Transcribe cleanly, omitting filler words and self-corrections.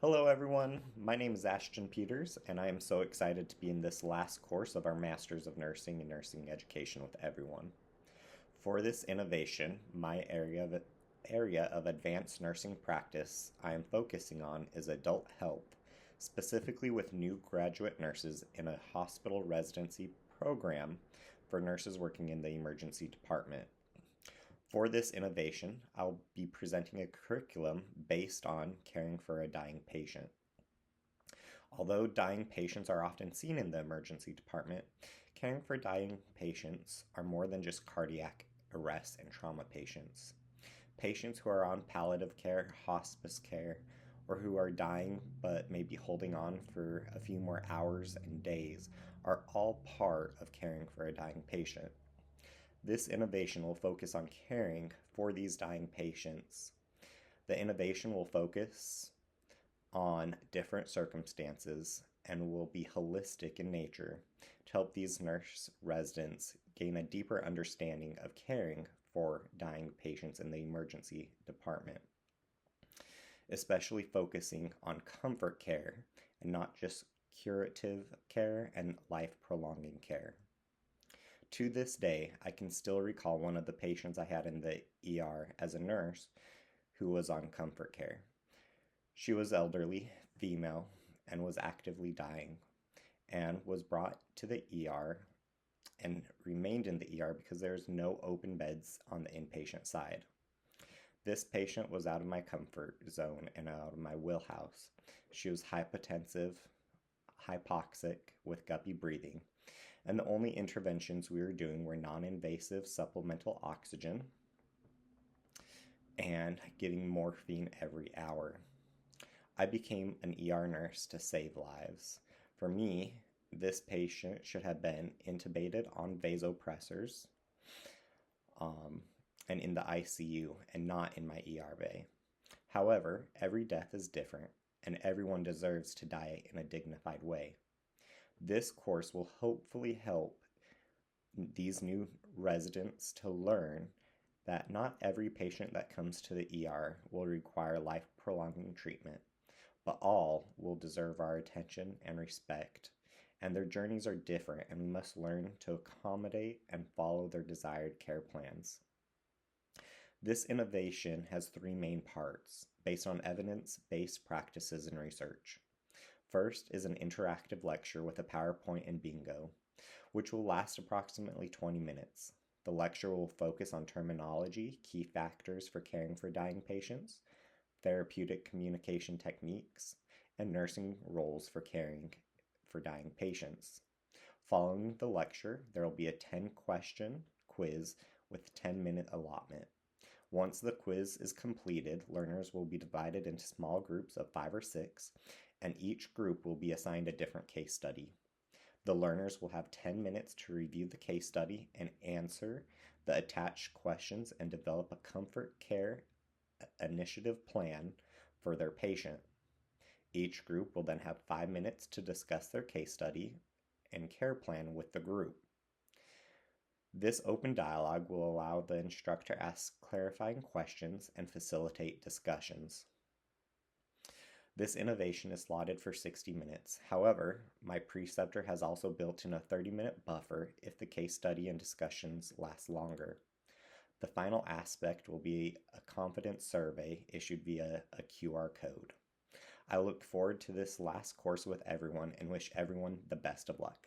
Hello, everyone. My name is Ashton Peters, and I am so excited to be in this last course of our Masters of Nursing and Nursing Education with everyone. For this innovation, my area of advanced nursing practice I am focusing on is adult health, specifically with new graduate nurses in a hospital residency program for nurses working in the emergency department. For this innovation, I'll be presenting a curriculum based on caring for a dying patient. Although dying patients are often seen in the emergency department, caring for dying patients are more than just cardiac arrest and trauma patients. Patients who are on palliative care, hospice care, or who are dying but may be holding on for a few more hours and days are all part of caring for a dying patient. This innovation will focus on caring for these dying patients. The innovation will focus on different circumstances and will be holistic in nature to help these nurse residents gain a deeper understanding of caring for dying patients in the emergency department, especially focusing on comfort care and not just curative care and life prolonging care. To this day, I can still recall one of the patients I had in the ER as a nurse who was on comfort care. She was elderly, female, and was actively dying, and was brought to the ER and remained in the ER because there's no open beds on the inpatient side. This patient was out of my comfort zone and out of my wheelhouse. She was hypotensive, hypoxic, with guppy breathing, and the only interventions we were doing were non-invasive supplemental oxygen and giving morphine every hour. I became an ER nurse to save lives. For me, this patient should have been intubated on vasopressors and in the ICU and not in my ER bay. However, every death is different and everyone deserves to die in a dignified way. This course will hopefully help these new residents to learn that not every patient that comes to the ER will require life-prolonging treatment, but all will deserve our attention and respect, and their journeys are different, and we must learn to accommodate and follow their desired care plans. This innovation has three main parts based on evidence-based practices and research. First is an interactive lecture with a PowerPoint and bingo, which will last approximately 20 minutes. The lecture will focus on terminology, key factors for caring for dying patients, therapeutic communication techniques, and nursing roles for caring for dying patients. Following the lecture, there will be a 10-question quiz with 10-minute allotment. Once the quiz is completed, learners will be divided into small groups of 5 or 6, and each group will be assigned a different case study. The learners will have 10 minutes to review the case study and answer the attached questions and develop a comfort care initiative plan for their patient. Each group will then have 5 minutes to discuss their case study and care plan with the group. This open dialogue will allow the instructor to ask clarifying questions and facilitate discussions. This innovation is slotted for 60 minutes. However, my preceptor has also built in a 30-minute buffer if the case study and discussions last longer. The final aspect will be a confidence survey issued via a QR code. I look forward to this last course with everyone and wish everyone the best of luck.